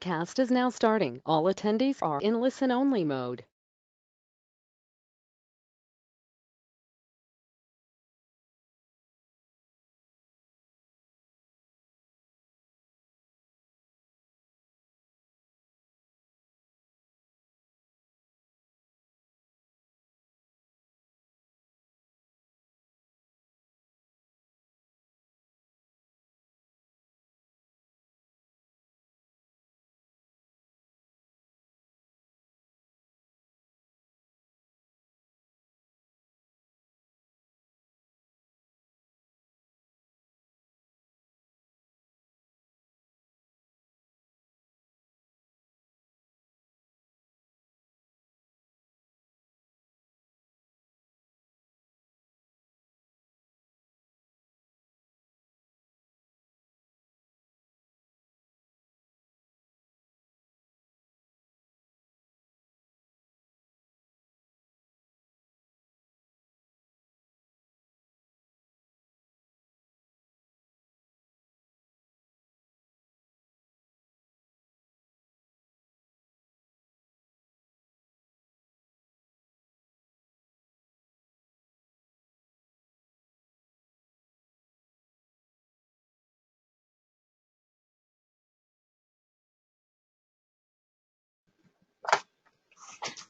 broadcast is now starting. All attendees are in listen-only mode.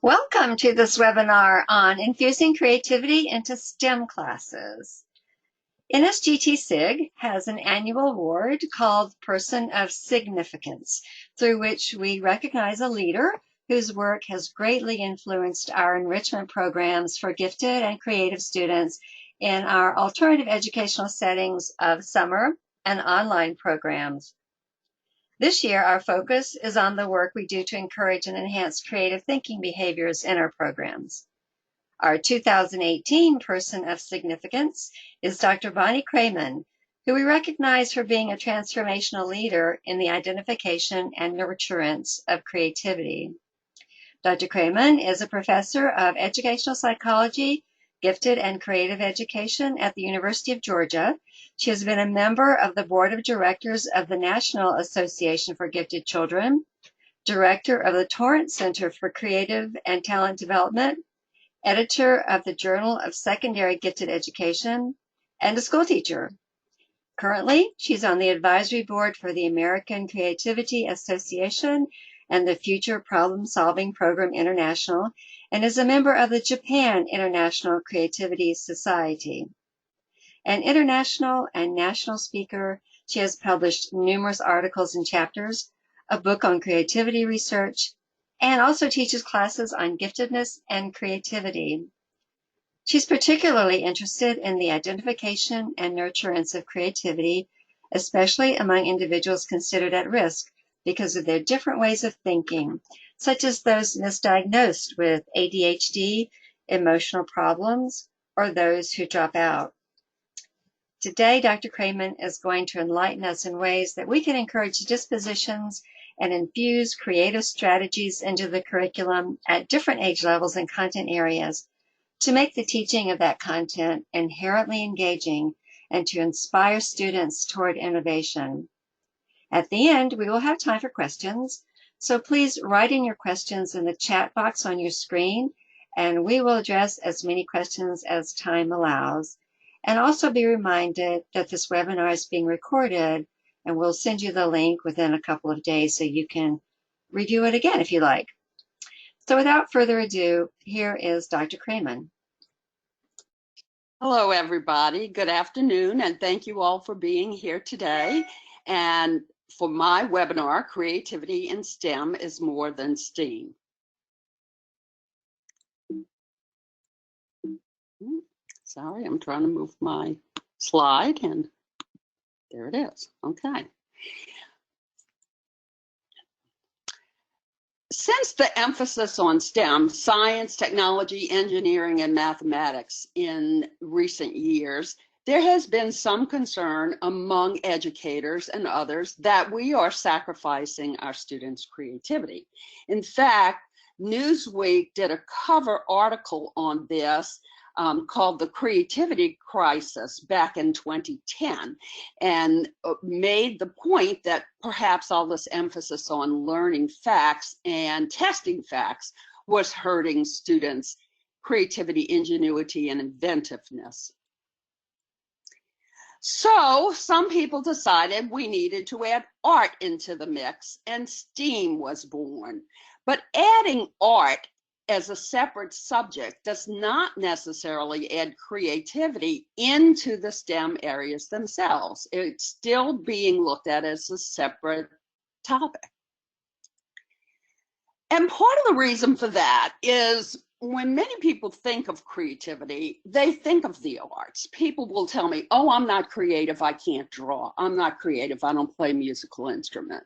Welcome to this webinar on infusing creativity into STEM classes. NSGT SIG has an annual award called Person of Significance, through which we recognize a leader whose work has greatly influenced our enrichment programs for gifted and creative students in our alternative educational settings of summer and online programs. This year, our focus is on the work we do to encourage and enhance creative thinking behaviors in our programs. Our 2018 Person of Significance is Dr. Bonnie Cramond, who we recognize for being a transformational leader in the identification and nurturance of creativity. Dr. Cramond is a professor of educational psychology, gifted and creative education at the University of Georgia. She has been a member of the board of directors of the National Association for Gifted Children, director of the Torrance Center for Creative and Talent Development, editor of the Journal of Secondary Gifted Education, and a school teacher. Currently, she's on the advisory board for the American Creativity Association and the Future Problem Solving Program International, and is a member of the Japan International Creativity Society. An international and national speaker, she has published numerous articles and chapters, a book on creativity research, and also teaches classes on giftedness and creativity. She's particularly interested in the identification and nurturance of creativity, especially among individuals considered at risk because of their different ways of thinking, such as those misdiagnosed with ADHD, emotional problems, or those who drop out. Today, Dr. Cramond is going to enlighten us in ways that we can encourage dispositions and infuse creative strategies into the curriculum at different age levels and content areas to make the teaching of that content inherently engaging and to inspire students toward innovation. At the end, we will have time for questions, so please write in your questions in the chat box on your screen, and we will address as many questions as time allows. And also be reminded that this webinar is being recorded, and we'll send you the link within a couple of days so you can review it again if you like. So without further ado, here is Dr. Cramond. Hello, everybody. Good afternoon, and thank you all for being here today. And for my webinar, Creativity in STEM is More Than STEAM. Sorry, I'm trying to move my slide, and there it is. Okay. Since the emphasis on STEM, science, technology, engineering, and mathematics in recent years, there has been some concern among educators and others that we are sacrificing our students' creativity. In fact, Newsweek did a cover article on this called the Creativity Crisis back in 2010, and made the point that perhaps all this emphasis on learning facts and testing facts was hurting students' creativity, ingenuity, and inventiveness. So some people decided we needed to add art into the mix, and STEAM was born. But adding art as a separate subject does not necessarily add creativity into the STEM areas themselves. It's still being looked at as a separate topic. And part of the reason for that is when many people think of creativity, they think of the arts. People will tell me, oh, I'm not creative, I can't draw. I'm not creative, I don't play a musical instrument.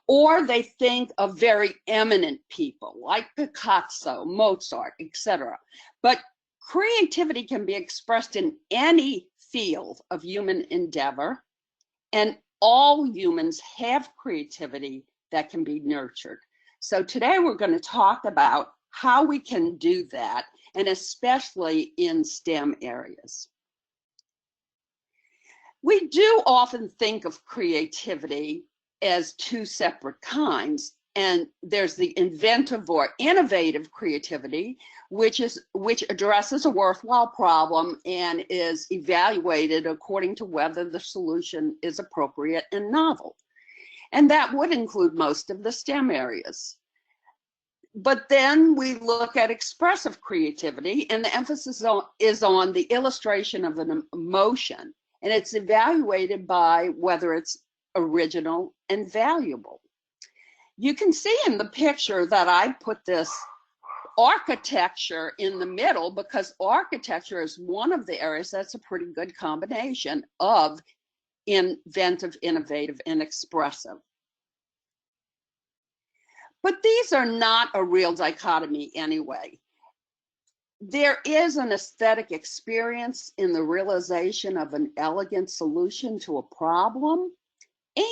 Or they think of very eminent people like Picasso, Mozart, etc. But creativity can be expressed in any field of human endeavor, and all humans have creativity that can be nurtured. So today we're going to talk about how we can do that, and especially in STEM areas. We do often think of creativity as two separate kinds, and there's the inventive or innovative creativity, which addresses a worthwhile problem and is evaluated according to whether the solution is appropriate and novel. And that would include most of the STEM areas. But then we look at expressive creativity, and the emphasis is on the illustration of an emotion, and it's evaluated by whether it's original and valuable. You can see in the picture that I put this architecture in the middle because architecture is one of the areas that's a pretty good combination of inventive, innovative, and expressive. But these are not a real dichotomy anyway. There is an aesthetic experience in the realization of an elegant solution to a problem.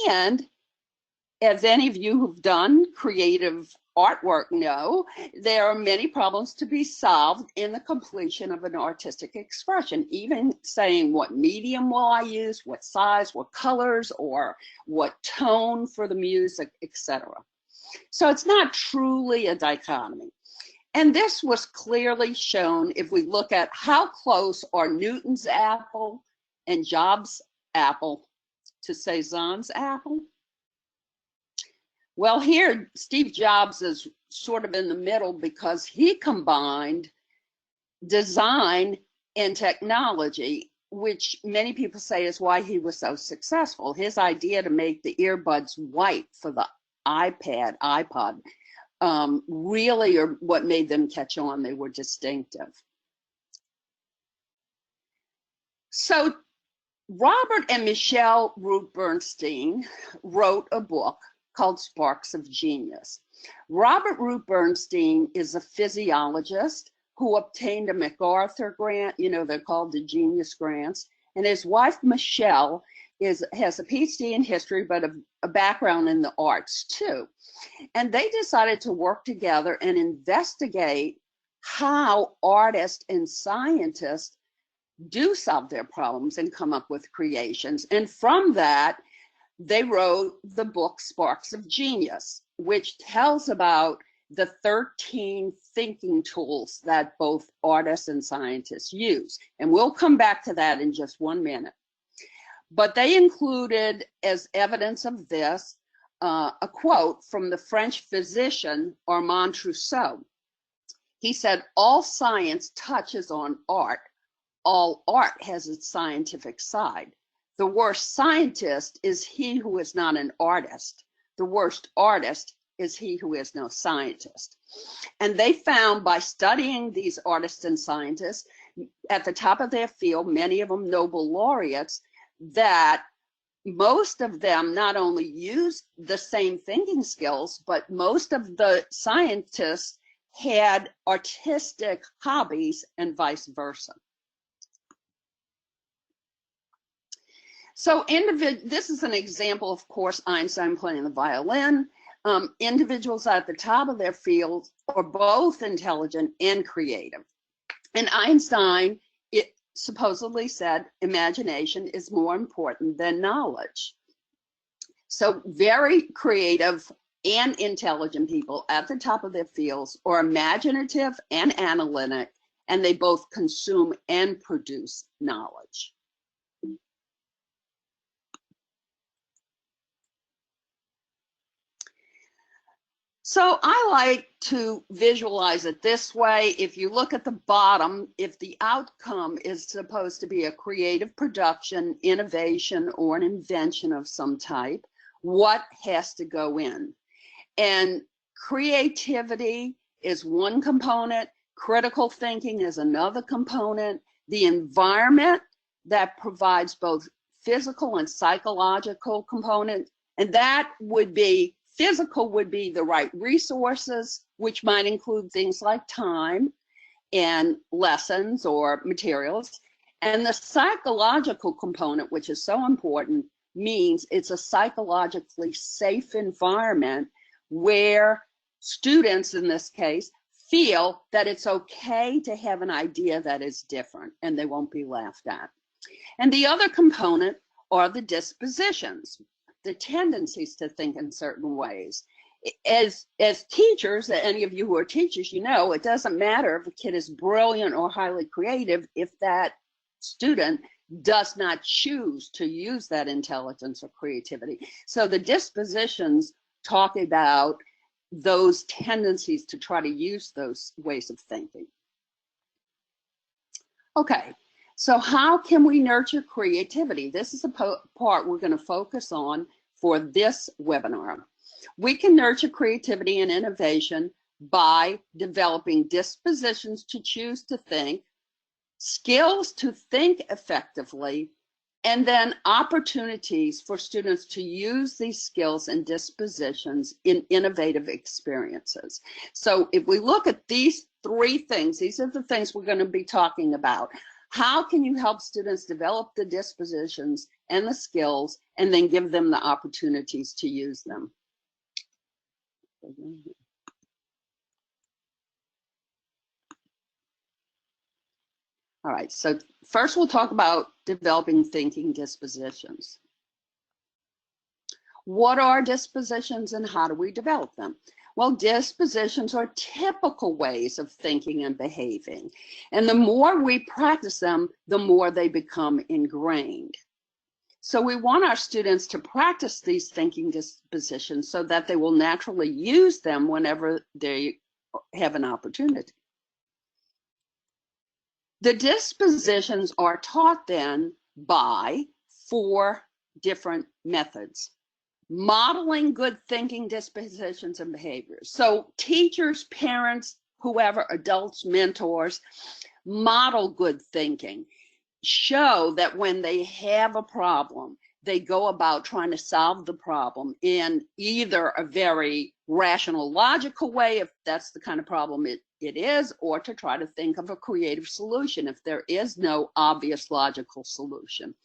And as any of you who've done creative artwork know, there are many problems to be solved in the completion of an artistic expression, even saying what medium will I use, what size, what colors, or what tone for the music, etc. So it's not truly a dichotomy. And this was clearly shown if we look at how close are Newton's apple and Jobs' apple to Cézanne's apple. Well, here Steve Jobs is sort of in the middle because he combined design and technology, which many people say is why he was so successful. His idea to make the earbuds white for the iPod, really are what made them catch on. They were distinctive. So Robert and Michelle Root Bernstein wrote a book called Sparks of Genius. Robert Root Bernstein is a physiologist who obtained a MacArthur grant. You know, they're called the Genius Grants. And his wife, Michelle, has a PhD in history, but a background in the arts too. And they decided to work together and investigate how artists and scientists do solve their problems and come up with creations. And from that, they wrote the book Sparks of Genius, which tells about the 13 thinking tools that both artists and scientists use. And we'll come back to that in just 1 minute. But they included, as evidence of this, a quote from the French physician Armand Trousseau. He said, "All science touches on art. All art has its scientific side. The worst scientist is he who is not an artist. The worst artist is he who is no scientist." And they found by studying these artists and scientists at the top of their field, many of them Nobel laureates, that most of them not only used the same thinking skills, but most of the scientists had artistic hobbies and vice versa. So this is an example, of course, Einstein playing the violin. Individuals at the top of their field are both intelligent and creative. And Einstein, it supposedly said imagination is more important than knowledge. So very creative and intelligent people at the top of their fields are imaginative and analytic, and they both consume and produce knowledge. So I like to visualize it this way. If you look at the bottom, if the outcome is supposed to be a creative production, innovation, or an invention of some type, what has to go in? And creativity is one component, critical thinking is another component, the environment that provides both physical and psychological components, and that would be physical would be the right resources, which might include things like time and lessons or materials. And the psychological component, which is so important, means it's a psychologically safe environment where students, in this case, feel that it's okay to have an idea that is different and they won't be laughed at. And the other component are the dispositions, the tendencies to think in certain ways. As teachers, any of you who are teachers, you know, it doesn't matter if a kid is brilliant or highly creative if that student does not choose to use that intelligence or creativity. So the dispositions talk about those tendencies to try to use those ways of thinking. Okay, so how can we nurture creativity? This is the part we're going to focus on for this webinar. We can nurture creativity and innovation by developing dispositions to choose to think, skills to think effectively, and then opportunities for students to use these skills and dispositions in innovative experiences. So if we look at these three things, these are the things we're going to be talking about. How can you help students develop the dispositions and the skills and then give them the opportunities to use them? All right, so first we'll talk about developing thinking dispositions. What are dispositions and how do we develop them? Well, dispositions are typical ways of thinking and behaving. And the more we practice them, the more they become ingrained. So we want our students to practice these thinking dispositions so that they will naturally use them whenever they have an opportunity. The dispositions are taught then by 4 different methods. Modeling good thinking dispositions and behaviors. So teachers, parents, whoever, adults, mentors, model good thinking. Show that when they have a problem, they go about trying to solve the problem in either a very rational, logical way, if that's the kind of problem it is, or to try to think of a creative solution if there is no obvious logical solution.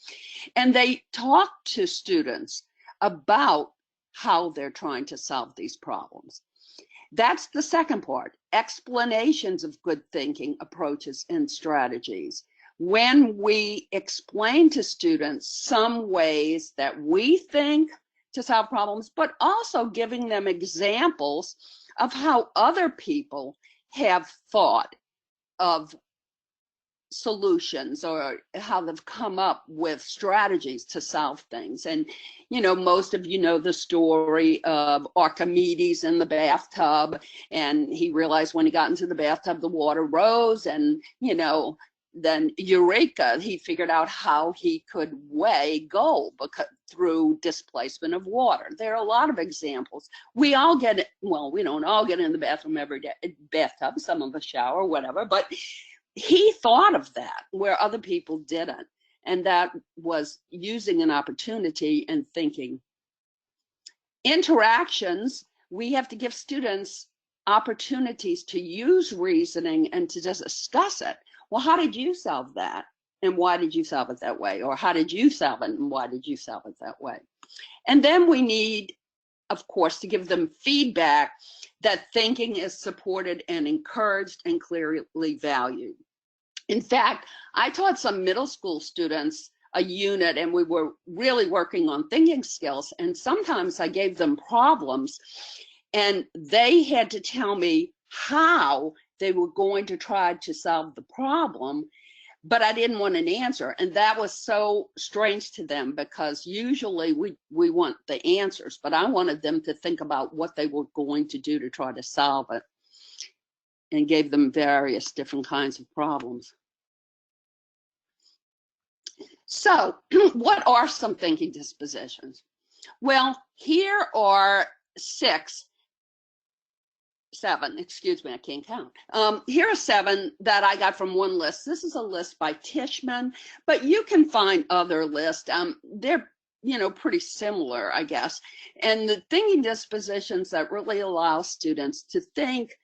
And they talk to students about how they're trying to solve these problems. That's the second part, explanations of good thinking approaches and strategies. When we explain to students some ways that we think to solve problems, but also giving them examples of how other people have thought of solutions or how they've come up with strategies to solve things. And, you know, most of you know the story of Archimedes in the bathtub, and he realized when he got into the bathtub, the water rose, and, you know, then eureka, he figured out how he could weigh gold through displacement of water. There are a lot of examples. We all get, well, we don't all get in the bathroom every day, bathtub, some of us shower, whatever, but he thought of that where other people didn't. And that was using an opportunity and thinking. Interactions, we have to give students opportunities to use reasoning and to just discuss it. Well, how did you solve that? And why did you solve it that way? Or how did you solve it? And why did you solve it that way? And then we need, of course, to give them feedback that thinking is supported and encouraged and clearly valued. In fact, I taught some middle school students a unit, and we were really working on thinking skills. And sometimes I gave them problems, and they had to tell me how they were going to try to solve the problem, but I didn't want an answer. And that was so strange to them, because usually we want the answers, but I wanted them to think about what they were going to do to try to solve it, and gave them various different kinds of problems. So what are some thinking dispositions? Well, here are seven, excuse me, I can't count. Here are 7 that I got from one list. This is a list by Tishman, but you can find other lists. They're, pretty similar, I guess. And the thinking dispositions that really allow students to think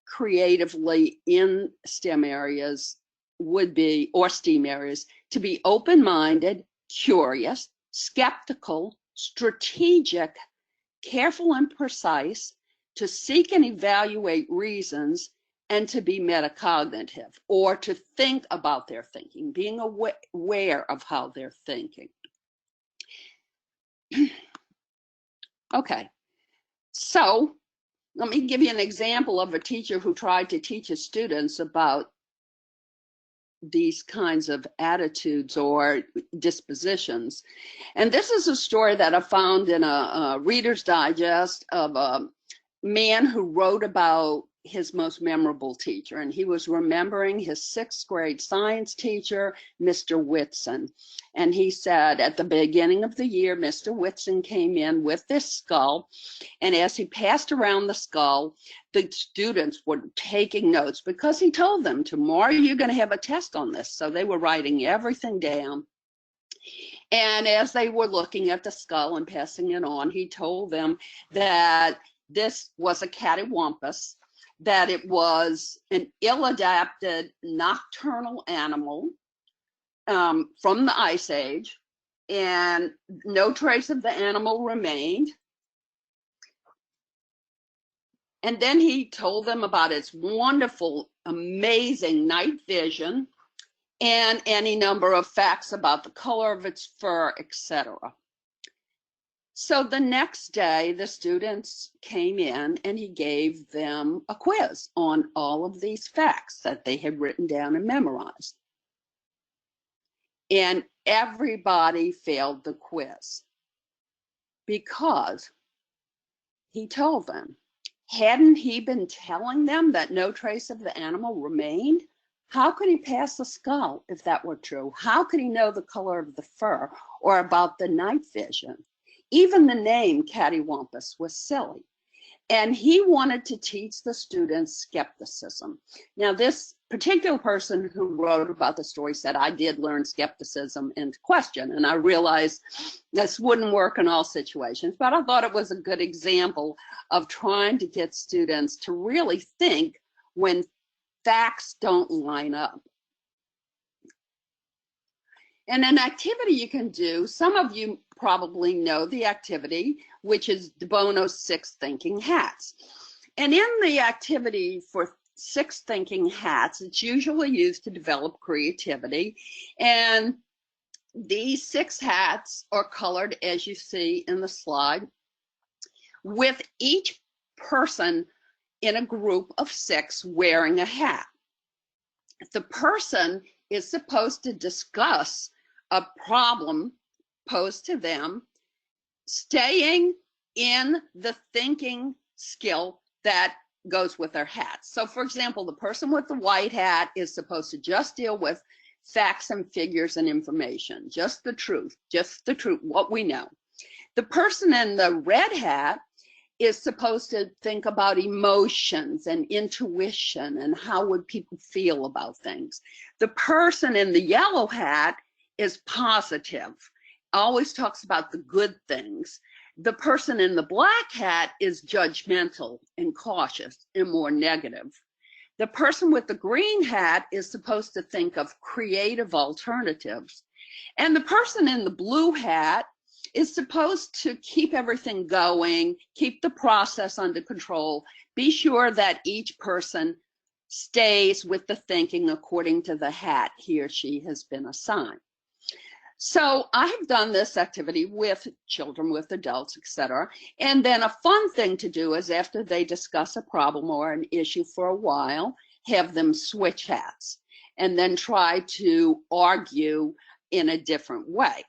creatively in STEM areas would be, or STEAM areas, to be open-minded, curious, skeptical, strategic, careful and precise, to seek and evaluate reasons, and to be metacognitive, or to think about their thinking, being aware of how they're thinking. Okay, so let me give you an example of a teacher who tried to teach his students about these kinds of attitudes or dispositions. And this is a story that I found in a Reader's Digest of a man who wrote about his most memorable teacher. And he was remembering his 6th grade science teacher, Mr. Whitson. And he said, at the beginning of the year, Mr. Whitson came in with this skull. And as he passed around the skull, the students were taking notes, because he told them, tomorrow you're going to have a test on this. So they were writing everything down. And as they were looking at the skull and passing it on, he told them that this was a cattywampus, that it was an ill-adapted nocturnal animal from the Ice Age, and no trace of the animal remained. And then he told them about its wonderful, amazing night vision, and any number of facts about the color of its fur, etc. So the next day, the students came in and he gave them a quiz on all of these facts that they had written down and memorized. And everybody failed the quiz, because he told them, hadn't he been telling them that no trace of the animal remained? How could he pass the skull if that were true? How could he know the color of the fur or about the night vision? Even the name cattywampus was silly. And he wanted to teach the students skepticism. Now, this particular person who wrote about the story said, I did learn skepticism and question. And I realized this wouldn't work in all situations, but I thought it was a good example of trying to get students to really think when facts don't line up. And an activity you can do, some of you probably know the activity, which is De Bono's 6 thinking hats. And in the activity for 6 thinking hats, it's usually used to develop creativity. And these 6 hats are colored, as you see in the slide, with each person in a group of 6 wearing a hat. The person is supposed to discuss a problem posed to them, staying in the thinking skill that goes with their hats. So for example, the person with the white hat is supposed to just deal with facts and figures and information, just the truth, what we know. The person in the red hat is supposed to think about emotions and intuition and how would people feel about things. The person in the yellow hat is positive, always talks about the good things. The person in the black hat is judgmental and cautious and more negative. The person with the green hat is supposed to think of creative alternatives. And the person in the blue hat is supposed to keep everything going, keep the process under control, be sure that each person stays with the thinking according to the hat he or she has been assigned. So I have done this activity with children, with adults, etc. And then a fun thing to do is after they discuss a problem or an issue for a while, have them switch hats and then try to argue in a different way.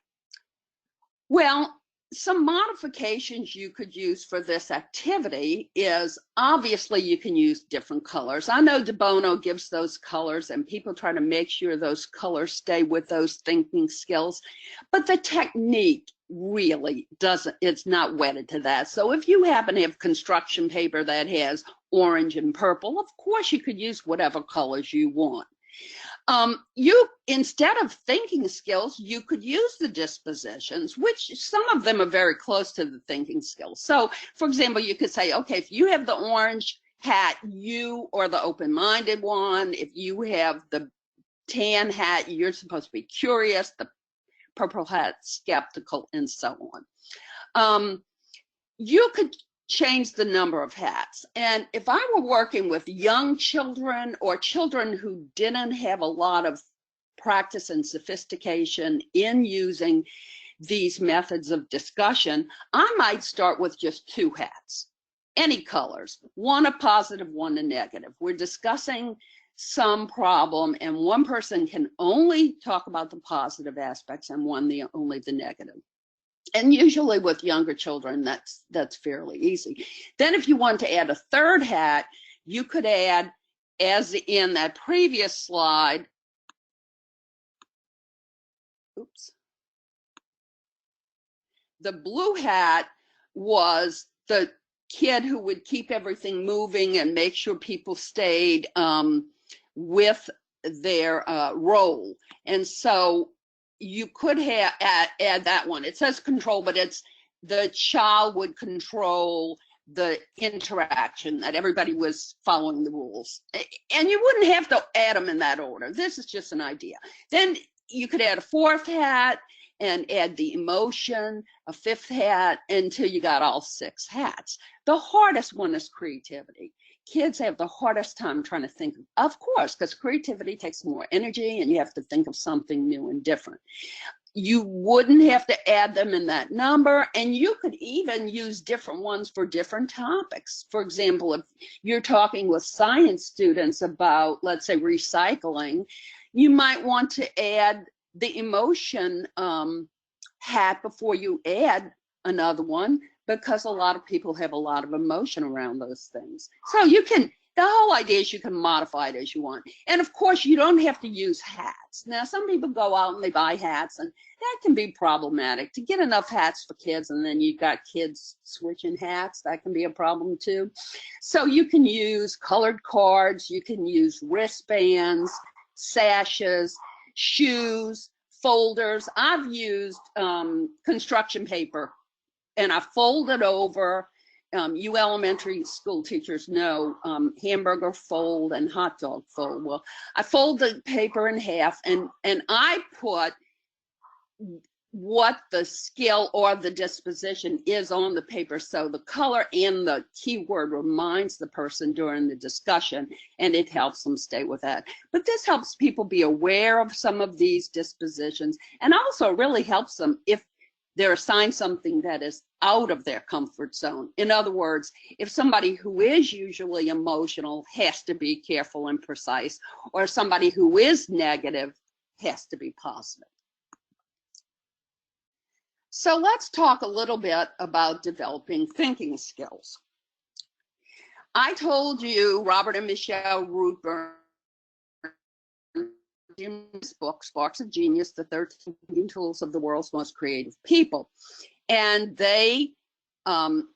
Well, some modifications you could use for this activity is obviously you can use different colors. I know De Bono gives those colors and people try to make sure those colors stay with those thinking skills, but the technique really doesn't, it's not wedded to that. So if you happen to have construction paper that has orange and purple, of course you could use whatever colors you want. Instead of thinking skills, you could use the dispositions, which some of them are very close to the thinking skills. So, for example, you could say, okay, if you have the orange hat, you are the open-minded one. If you have the tan hat, you're supposed to be curious, the purple hat, skeptical, and so on. You could change the number of hats. And if I were working with young children or children who didn't have a lot of practice and sophistication in using these methods of discussion, I might start with just 2 hats, any colors, one a positive, one a negative. We're discussing some problem and one person can only talk about the positive aspects and one only the negative. And usually with younger children, that's fairly easy. Then if you want to add a 3rd hat, you could add, as in that previous slide, oops, the blue hat was the kid who would keep everything moving and make sure people stayed with their role. And so you could have add that one. It says control, but it's the child would control the interaction, that everybody was following the rules. And you wouldn't have to add them in that order. This is just an idea. Then you could add a 4th hat and add the emotion, a 5th hat, until you got all 6 hats. The hardest one is creativity. Kids have the hardest time trying to think, of course, because creativity takes more energy and you have to think of something new and different. You wouldn't have to add them in that number, and you could even use different ones for different topics. For example, if you're talking with science students about, let's say, recycling, you might want to add the emotion hat before you add another one, because a lot of people have a lot of emotion around those things. So you can, the whole idea is you can modify it as you want. And of course, you don't have to use hats. Now, some people go out and they buy hats, and that can be problematic. To get enough hats for kids, and then you've got kids switching hats, that can be a problem too. So you can use colored cards, you can use wristbands, sashes, shoes, folders. I've used construction paper, and I fold it over. You elementary school teachers know hamburger fold and hot dog fold. Well, I fold the paper in half, and I put what the skill or the disposition is on the paper, so the color and the keyword reminds the person during the discussion, and it helps them stay with that. But this helps people be aware of some of these dispositions, and also really helps them if they're assigned something that is out of their comfort zone. In other words, if somebody who is usually emotional has to be careful and precise, or somebody who is negative has to be positive. So let's talk a little bit about developing thinking skills. I told you Robert and Michelle Rootburn in this book, Sparks of Genius, the 13 Tools of the World's Most Creative People. And they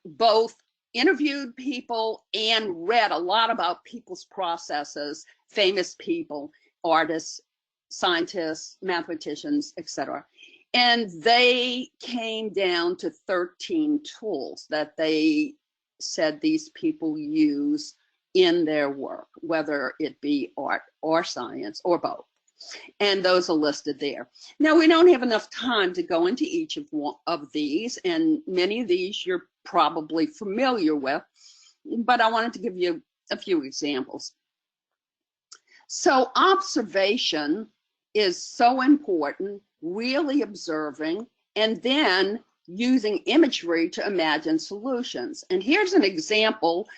both interviewed people and read a lot about people's processes, famous people, artists, scientists, mathematicians, etc. And they came down to 13 tools that they said these people use in their work, whether it be art or science or both. And those are listed there. Now, we don't have enough time to go into each of these, and many of these you're probably familiar with, but I wanted to give you a few examples. So observation is so important, really observing, and then using imagery to imagine solutions. And here's an example.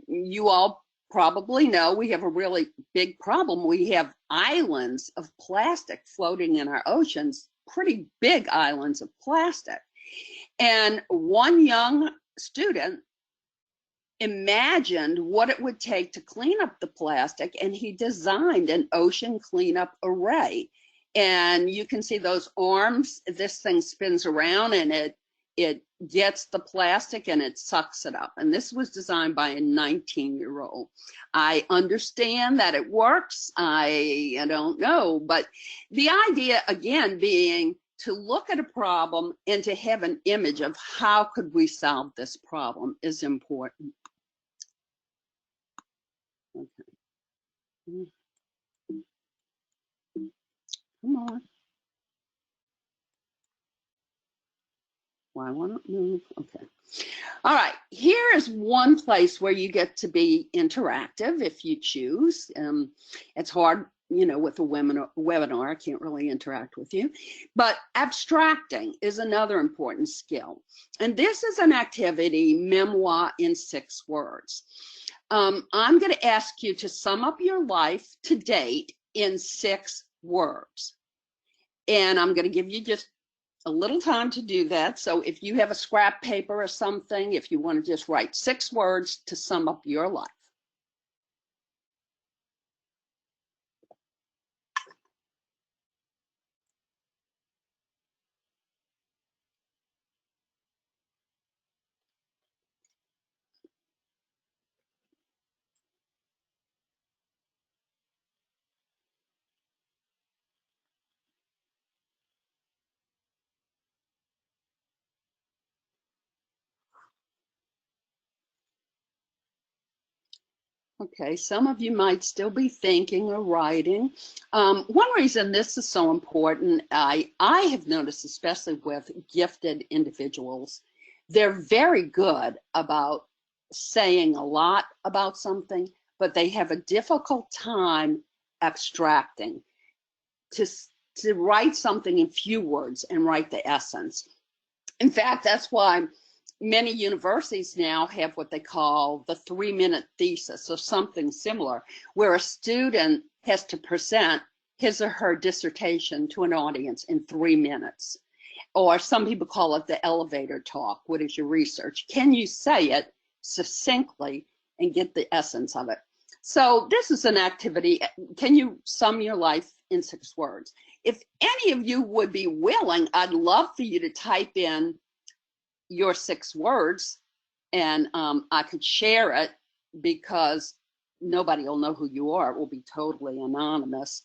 You all probably know we have a really big problem. We have islands of plastic floating in our oceans, pretty big islands of plastic. And one young student imagined what it would take to clean up the plastic, and he designed an ocean cleanup array. And you can see those arms. This thing spins around and it gets the plastic and it sucks it up. And this was designed by a 19-year-old. I understand that it works. I don't know, but the idea again being to look at a problem and to have an image of how could we solve this problem is important. Okay. Come on. Why won't it move? Okay. All right. Here is one place where you get to be interactive if you choose. It's hard, you know, with a webinar, I can't really interact with you. But abstracting is another important skill. And this is an activity, memoir in 6 words. I'm going to ask you to sum up your life to date in 6 words. And I'm going to give you just a little time to do that. So if you have a scrap paper or something, if you want to just write 6 words to sum up your life. Okay, some of you might still be thinking or writing. One reason this is so important, I have noticed, especially with gifted individuals, they're very good about saying a lot about something, but they have a difficult time abstracting to write something in few words and write the essence. In fact, that's why many universities now have what they call the 3-minute thesis or something similar, where a student has to present his or her dissertation to an audience in 3 minutes. Or some people call it the elevator talk. What is your research? Can you say it succinctly and get the essence of it? So this is an activity. Can you sum your life in 6 words? If any of you would be willing, I'd love for you to type in your 6 words, and I could share it because nobody will know who you are. It will be totally anonymous.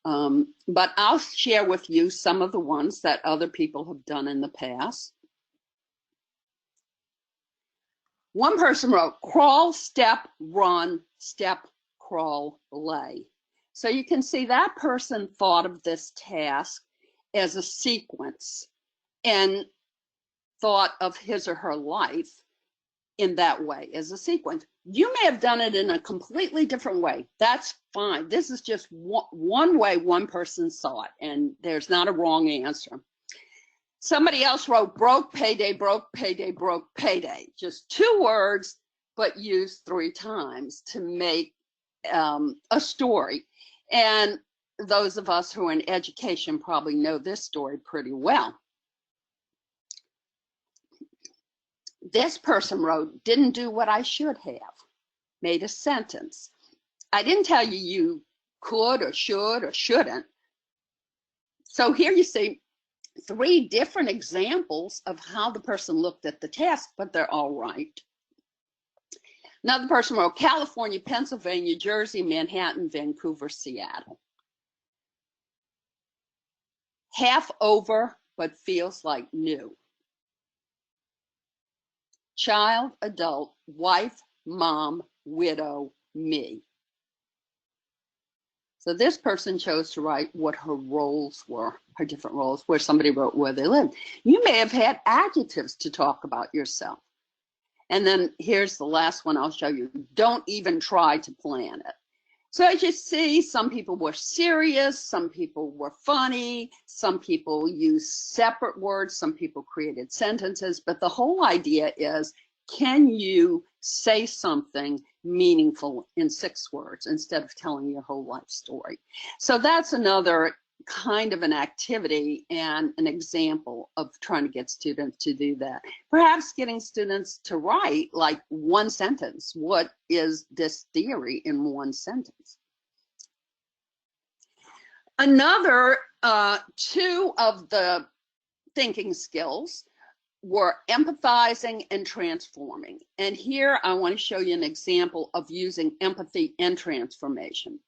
But I'll share with you some of the ones that other people have done in the past. One person wrote, crawl, step, run, step, crawl, lay. So you can see that person thought of this task as a sequence and thought of his or her life in that way as a sequence. You may have done it in a completely different way. That's fine. This is just one way one person saw it, and there's not a wrong answer. Somebody else wrote broke, payday, broke, payday, broke, payday. Just 2 words, but used 3 times to make a story. And those of us who are in education probably know this story pretty well. This person wrote, didn't do what I should have, made a sentence. I didn't tell you you could or should or shouldn't. So here you see 3 different examples of how the person looked at the task, but they're all right. Another person wrote, California, Pennsylvania, Jersey, Manhattan, Vancouver, Seattle. Half over, but feels like new. Child, adult, wife, mom, widow, me. So this person chose to write what her roles were, her different roles, where somebody wrote where they lived. You may have had adjectives to talk about yourself. And then here's the last one I'll show you. Don't even try to plan it. So as you see, some people were serious, some people were funny, some people used separate words, some people created sentences, but the whole idea is, can you say something meaningful in 6 words instead of telling your whole life story? So that's another kind of an activity and an example of trying to get students to do that. Perhaps getting students to write like 1 sentence. What is this theory in 1 sentence? Another 2 of the thinking skills were empathizing and transforming. And here I want to show you an example of using empathy and transformation.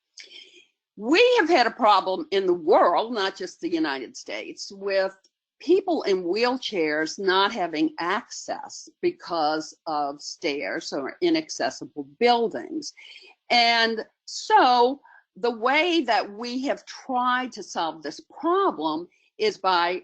We have had a problem in the world, not just the United States, with people in wheelchairs not having access because of stairs or inaccessible buildings. And so the way that we have tried to solve this problem is by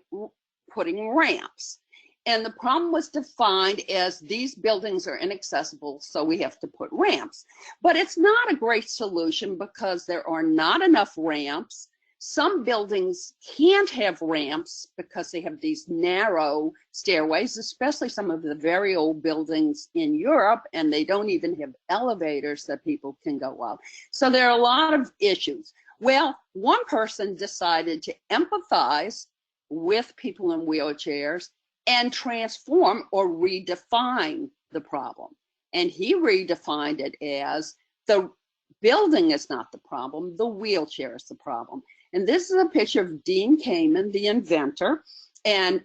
putting ramps. And the problem was defined as these buildings are inaccessible, so we have to put ramps. But it's not a great solution because there are not enough ramps. Some buildings can't have ramps because they have these narrow stairways, especially some of the very old buildings in Europe, and they don't even have elevators that people can go up. So there are a lot of issues. Well, one person decided to empathize with people in wheelchairs and transform or redefine the problem. And he redefined it as the building is not the problem, the wheelchair is the problem. And this is a picture of Dean Cramond, the inventor, and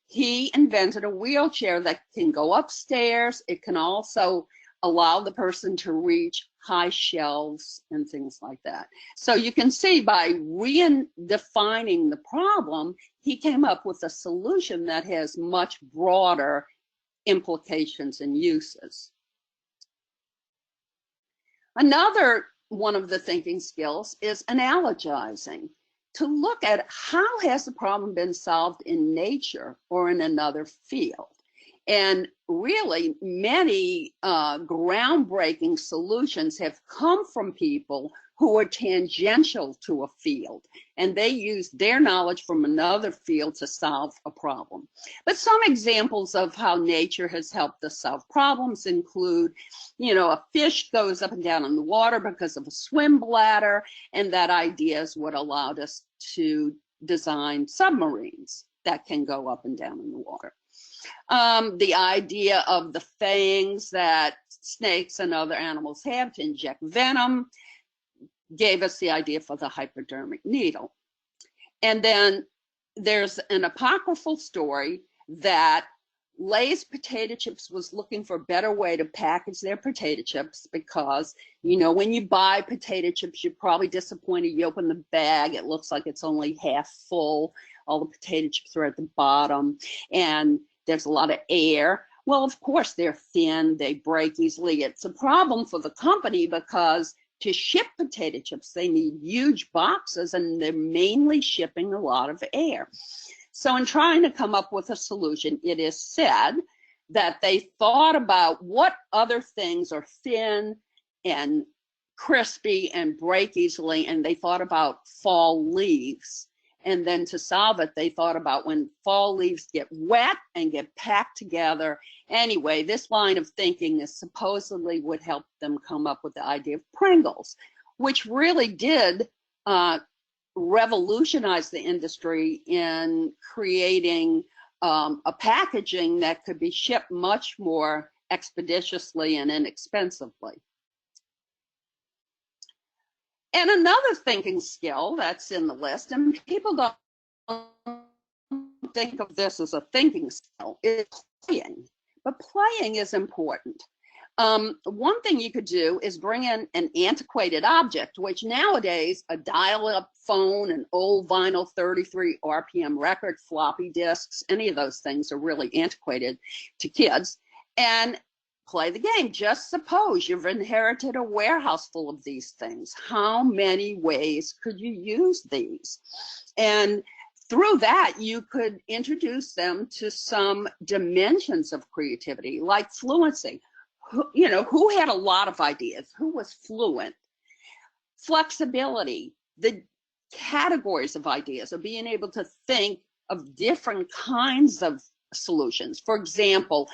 he invented a wheelchair that can go upstairs. It can also allow the person to reach high shelves and things like that. So you can see by redefining the problem, he came up with a solution that has much broader implications and uses. Another one of the thinking skills is analogizing, to look at how has the problem been solved in nature or in another field. And really, many groundbreaking solutions have come from people who are tangential to a field, and they use their knowledge from another field to solve a problem. But some examples of how nature has helped us solve problems include, a fish goes up and down in the water because of a swim bladder, and that idea is what allowed us to design submarines that can go up and down in the water. The idea of the fangs that snakes and other animals have to inject venom gave us the idea for the hypodermic needle. And then there's an apocryphal story that Lay's Potato Chips was looking for a better way to package their potato chips because, when you buy potato chips, you're probably disappointed. You open the bag, it looks like it's only half full. All the potato chips are at the bottom, and there's a lot of air. Well, of course, they're thin, they break easily. It's a problem for the company because to ship potato chips, they need huge boxes, and they're mainly shipping a lot of air. So in trying to come up with a solution, it is said that they thought about what other things are thin and crispy and break easily, and they thought about fall leaves. And then to solve it, they thought about when fall leaves get wet and get packed together. Anyway, this line of thinking is supposedly would help them come up with the idea of Pringles, which really did revolutionize the industry in creating a packaging that could be shipped much more expeditiously and inexpensively. And another thinking skill that's in the list, and people don't think of this as a thinking skill, is playing. But playing is important. One thing you could do is bring in an antiquated object, which nowadays a dial-up phone, an old vinyl 33 RPM record, floppy disks, any of those things are really antiquated to kids, and play the game. Just suppose you've inherited a warehouse full of these things. How many ways could you use these? And through that, you could introduce them to some dimensions of creativity, like fluency. Who had a lot of ideas? Who was fluent? Flexibility, the categories of ideas, of being able to think of different kinds of solutions. For example,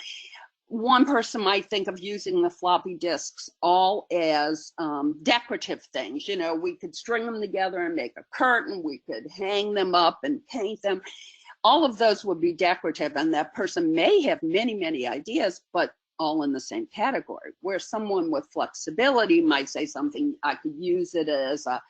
one person might think of using the floppy disks all as decorative things. You know, we could string them together and make a curtain. We could hang them up and paint them. All of those would be decorative, and that person may have many, many ideas, but all in the same category. Where someone with flexibility might say something, I could use it as a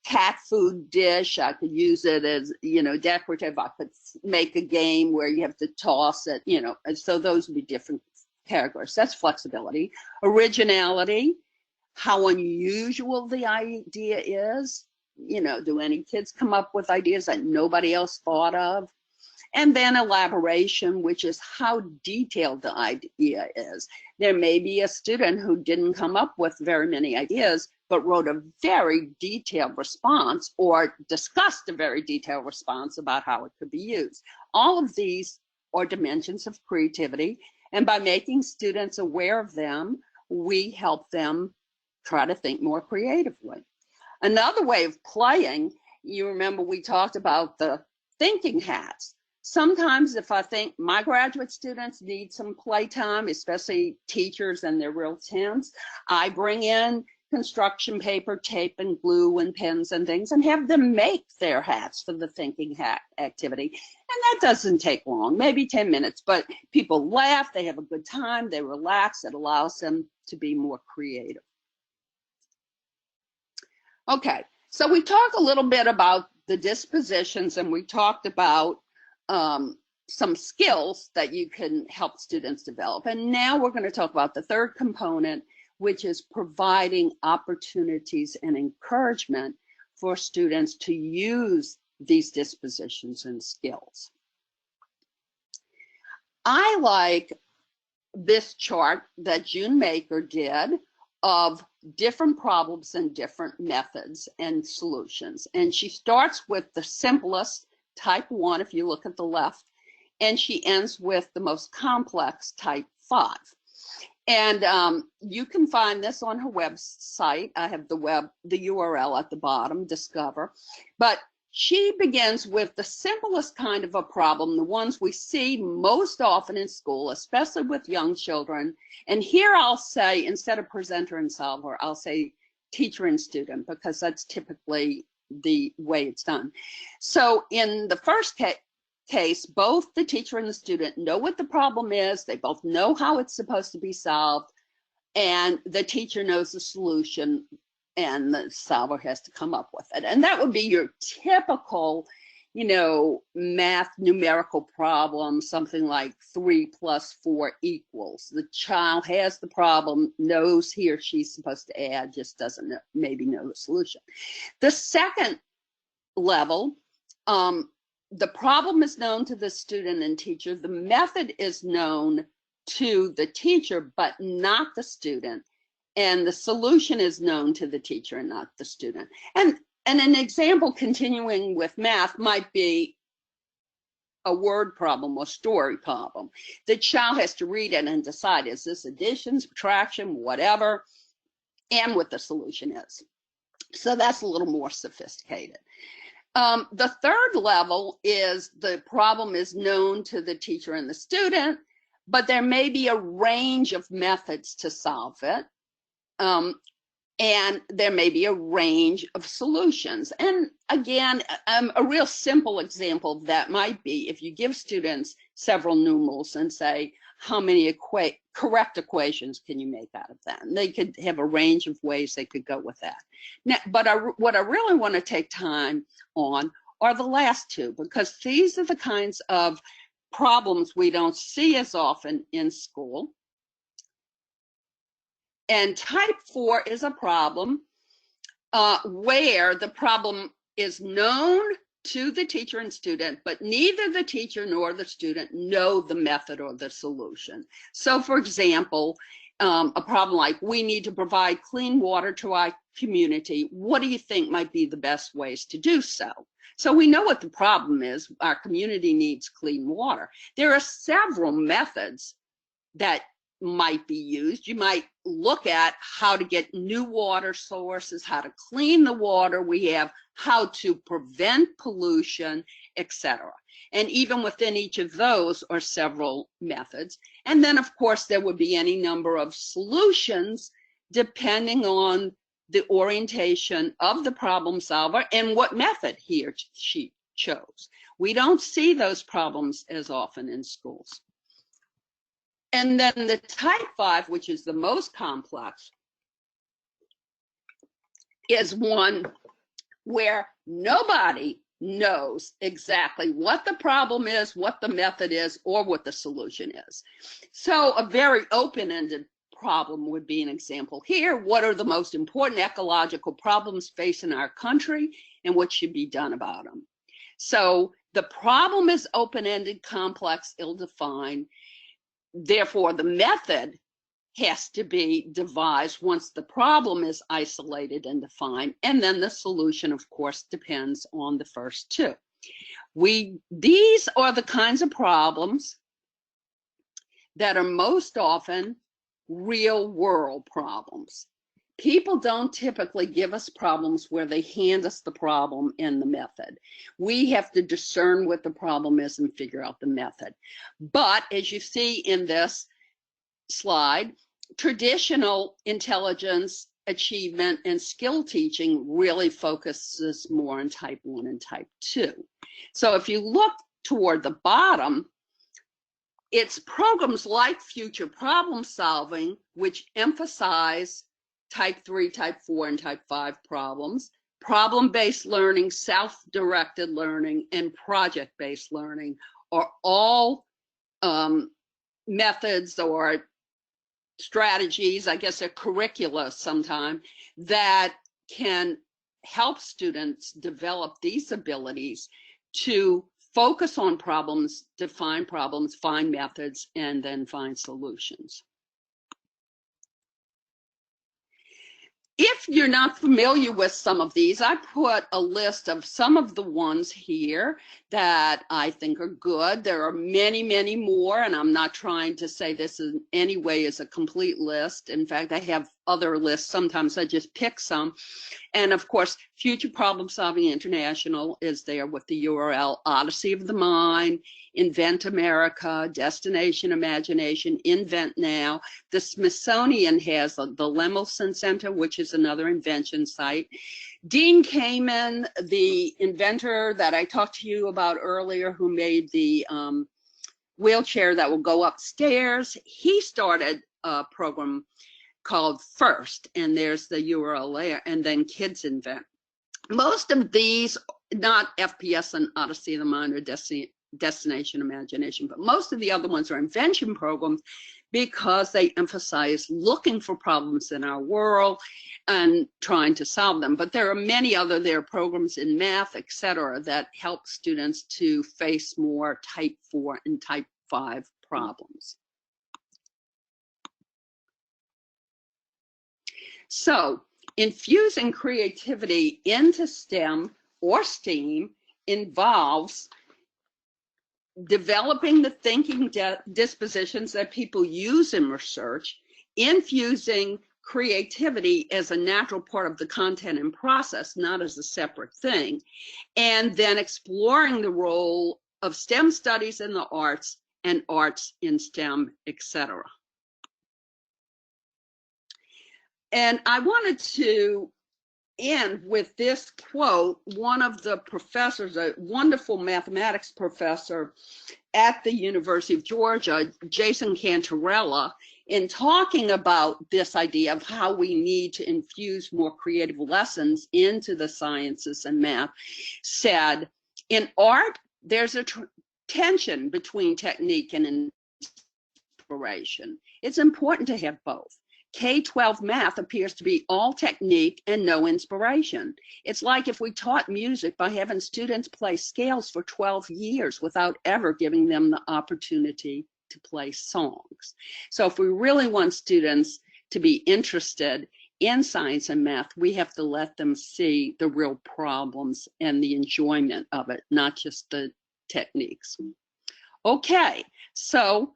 cat food dish. I could use it as, you know, decorative. I could make a game where you have to toss it, you know, and so those would be different categories. That's flexibility. Originality, how unusual the idea is. You know, do any kids come up with ideas that nobody else thought of? And then elaboration, which is how detailed the idea is. There may be a student who didn't come up with very many ideas, but wrote a very detailed response or discussed a very detailed response about how it could be used. All of these are dimensions of creativity, and by making students aware of them, we help them try to think more creatively. Another way of playing, you remember we talked about the thinking hats. Sometimes if I think my graduate students need some playtime, especially teachers and they're real tense, I bring in construction paper, tape and glue and pens and things and have them make their hats for the thinking hat activity. And that doesn't take long, maybe 10 minutes, but people laugh, they have a good time, they relax, it allows them to be more creative. Okay, so we talked a little bit about the dispositions and we talked about some skills that you can help students develop. And now we're going to talk about the third component, which is providing opportunities and encouragement for students to use these dispositions and skills. I like this chart that June Maker did of different problems and different methods and solutions. And she starts with the simplest, type 1, if you look at the left, and she ends with the most complex, type 5. And you can find this on her website. I have the URL at the bottom, Discover. But she begins with the simplest kind of a problem, the ones we see most often in school, especially with young children. And here I'll say, instead of presenter and solver, I'll say teacher and student, because that's typically the way it's done. So in the first case, both the teacher and the student know what the problem is, they both know how it's supposed to be solved, and the teacher knows the solution and the solver has to come up with it. And that would be your typical, you know, math numerical problem, something like 3 + 4 = The child has the problem, knows he or she's supposed to add, just doesn't know, maybe know the solution. The second level, the problem is known to the student and teacher. The method is known to the teacher, but not the student. And the solution is known to the teacher and not the student. And an example continuing with math might be a word problem or story problem. The child has to read it and decide, is this addition, subtraction, whatever, and what the solution is. So that's a little more sophisticated. The third level is the problem is known to the teacher and the student, but there may be a range of methods to solve it. And there may be a range of solutions. And again, a real simple example of that might be if you give students several numerals and say, how many correct equations can you make out of that? And they could have a range of ways they could go with that. Now, but what I really want to take time on are the last two, because these are the kinds of problems we don't see as often in school. And type 4 is a problem where the problem is known to the teacher and student, but neither the teacher nor the student know the method or the solution. So for example, a problem like, we need to provide clean water to our community. What do you think might be the best ways to do so? So we know what the problem is. Our community needs clean water. There are several methods that might be used. You might look at how to get new water sources, how to clean the water we have, how to prevent pollution, etc. And even within each of those are several methods. And then, of course, there would be any number of solutions depending on the orientation of the problem solver and what method he or she chose. We don't see those problems as often in schools. And then the type 5, which is the most complex, is one where nobody knows exactly what the problem is, what the method is, or what the solution is. So a very open-ended problem would be an example here. What are the most important ecological problems facing our country, and what should be done about them? So the problem is open-ended, complex, ill-defined. Therefore, the method has to be devised once the problem is isolated and defined, and then the solution, of course, depends on the first two. These are the kinds of problems that are most often real world problems. People don't typically give us problems where they hand us the problem and the method. We have to discern what the problem is and figure out the method. But as you see in this slide, traditional intelligence, achievement, and skill teaching really focuses more on type 1 and type 2. So if you look toward the bottom, it's programs like future problem solving, which emphasize type 3, type 4, and type 5 problems. Problem-based learning, self-directed learning, and project-based learning are all methods or strategies, I guess a curricula sometime, that can help students develop these abilities to focus on problems, define problems, find methods, and then find solutions. If you're not familiar with some of these, I put a list of some of the ones here that I think are good. There are many, many more, and I'm not trying to say this in any way is a complete list. In fact, I have other lists. Sometimes I just pick some. And of course, Future Problem Solving International is there with the URL Odyssey of the Mind, Invent America, Destination Imagination, Invent Now. The Smithsonian has the Lemelson Center, which is another invention site. Dean Kamen, the inventor that I talked to you about earlier, who made the wheelchair that will go upstairs, he started a program called FIRST, and there's the URL there, and then Kids Invent. Most of these, not FPS and Odyssey of the Mind or Destination Imagination, but most of the other ones are invention programs because they emphasize looking for problems in our world and trying to solve them. But there are many other, there are programs in math, etc., that help students to face more type 4 and type 5 problems. So infusing creativity into STEM or STEAM involves developing the thinking dispositions that people use in research, infusing creativity as a natural part of the content and process, not as a separate thing, and then exploring the role of STEM studies in the arts and arts in STEM, etc. And I wanted to end with this quote. One of the professors, a wonderful mathematics professor at the University of Georgia, Jason Cantarella, in talking about this idea of how we need to infuse more creative lessons into the sciences and math, said, in art, there's a tension between technique and inspiration. It's important to have both. K-12 math appears to be all technique and no inspiration. It's like if we taught music by having students play scales for 12 years without ever giving them the opportunity to play songs. So if we really want students to be interested in science and math, we have to let them see the real problems and the enjoyment of it, not just the techniques. Okay, so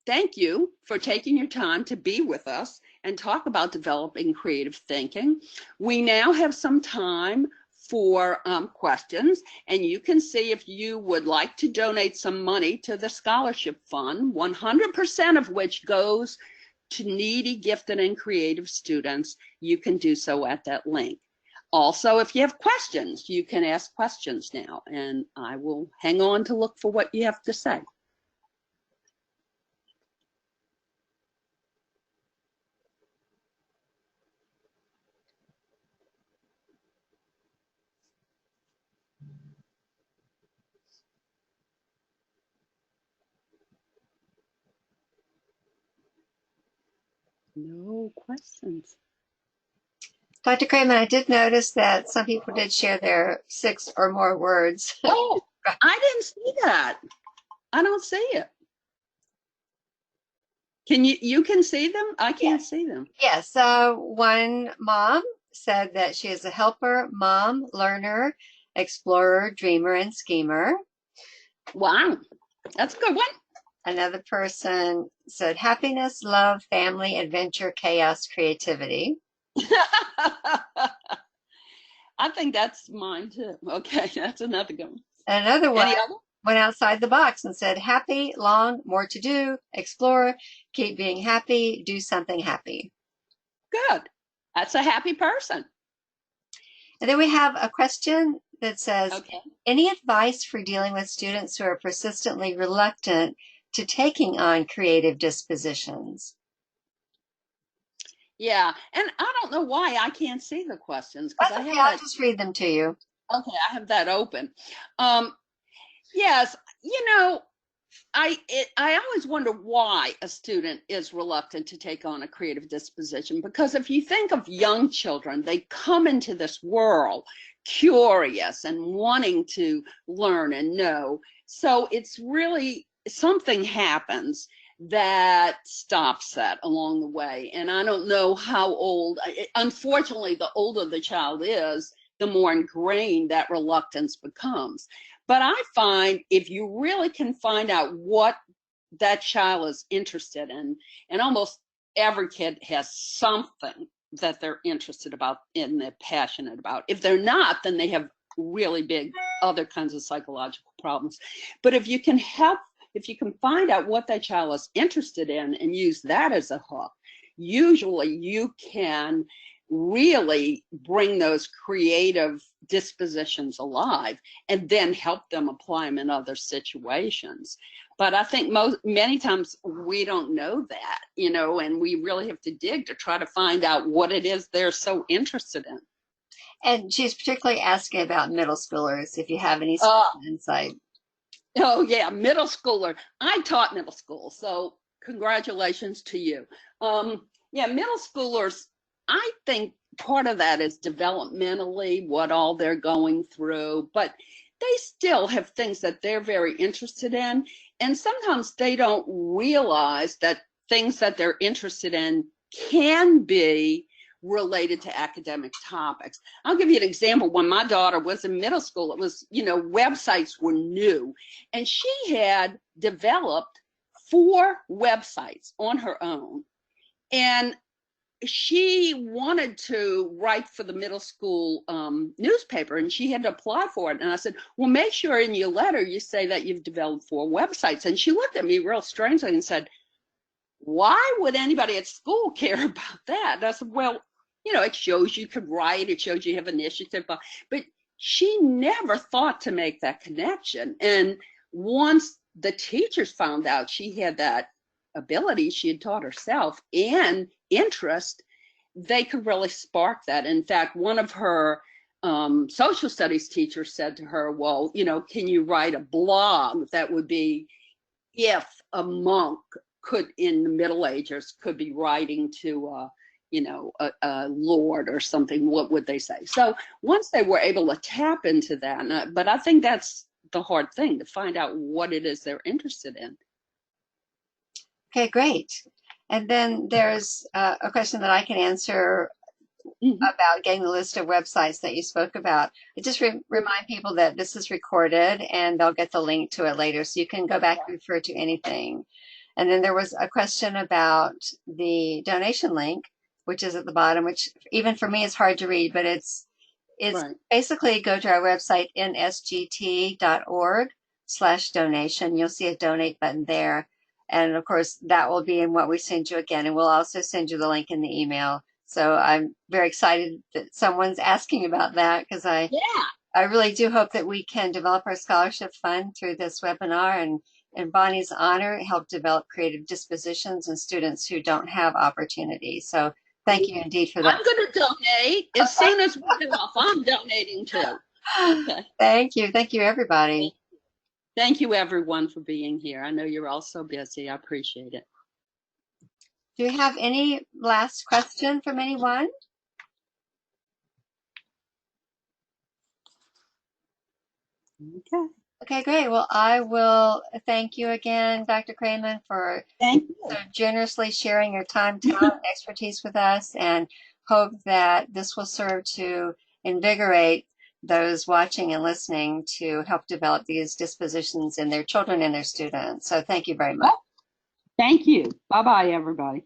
thank you for taking your time to be with us and talk about developing creative thinking. We now have some time for questions, and you can see if you would like to donate some money to the scholarship fund, 100% of which goes to needy, gifted, and creative students. You can do so at that link. Also, if you have questions, you can ask questions now, and I will hang on to look for what you have to say. No questions. Dr. Cramond, I did notice that some people did share their 6 or more words. Oh, I didn't see that. I don't see it. Can you can see them? I can't see them. Yes. So one mom said that she is a helper, mom, learner, explorer, dreamer, and schemer. Wow, that's a good one. Another person said happiness, love, family, adventure, chaos, creativity. I think that's mine too. Okay, that's another good one. And another one Any other? went outside the box and said happy, long, more to do, explore, keep being happy, do something happy. Good. That's a happy person. And then we have a question that says, Okay. any advice for dealing with students who are persistently reluctant to taking on creative dispositions? Yeah, and I don't know why I can't see the questions because That's I okay, have I'll that. just read them to you. Okay, I have that open. Yes, you know, I always wonder why a student is reluctant to take on a creative disposition, because if you think of young children, they come into this world curious and wanting to learn and know. So it's really something happens that stops that along the way. And I don't know how old, unfortunately, the older the child is, the more ingrained that reluctance becomes. But I find if you really can find out what that child is interested in, and almost every kid has something that they're interested about and they're passionate about. If they're not, then they have really big other kinds of psychological problems. But if you can find out what that child is interested in and use that as a hook, usually you can really bring those creative dispositions alive and then help them apply them in other situations. But I think many times we don't know that, you know, and we really have to dig to try to find out what it is they're so interested in. And she's particularly asking about middle schoolers, if you have any special insight. Oh yeah, middle schooler. I taught middle school, so congratulations to you. Yeah, middle schoolers, I think part of that is developmentally what all they're going through, but they still have things that they're very interested in. And sometimes they don't realize that things that they're interested in can be related to academic topics. I'll give you an example. When my daughter was in middle school, it was, you know, websites were new, and she had developed 4 websites on her own. And she wanted to write for the middle school newspaper, and she had to apply for it. And I said, well, make sure in your letter you say that you've developed 4 websites. And she looked at me real strangely and said, why would anybody at school care about that? And I said, well, you know, it shows you could write, it shows you have initiative, but she never thought to make that connection. And once the teachers found out she had that ability she had taught herself and interest, they could really spark that. In fact, one of her social studies teachers said to her, well, you know, can you write a blog that would be if a monk could, in the Middle Ages, could be writing to you know, a lord or something, what would they say? So once they were able to tap into that, but I think that's the hard thing, to find out what it is they're interested in. Okay, great. And then there's a question that I can answer about getting the list of websites that you spoke about. I just remind people that this is recorded and they'll get the link to it later, so you can go back and refer to anything. And then there was a question about the donation link, which is at the bottom, which even for me is hard to read, but it's Right. basically go to our website, nsgt.org/donation. You'll see a donate button there. And of course, that will be in what we send you again. And we'll also send you the link in the email. So I'm very excited that someone's asking about that, because Yeah. I really do hope that we can develop our scholarship fund through this webinar, and in Bonnie's honor, help develop creative dispositions in students who don't have opportunity. So thank you indeed for that. I'm going to donate as soon as we get off. I'm donating too. Okay. Thank you. Thank you, everybody. Thank you, everyone, for being here. I know you're all so busy. I appreciate it. Do you have any last question from anyone? Okay. Okay, great. Well, I will thank you again, Dr. Cramond, for Thank you. so generously sharing your time, talent, and expertise with us, and hope that this will serve to invigorate those watching and listening to help develop these dispositions in their children and their students. So thank you very much. Thank you. Bye-bye, everybody.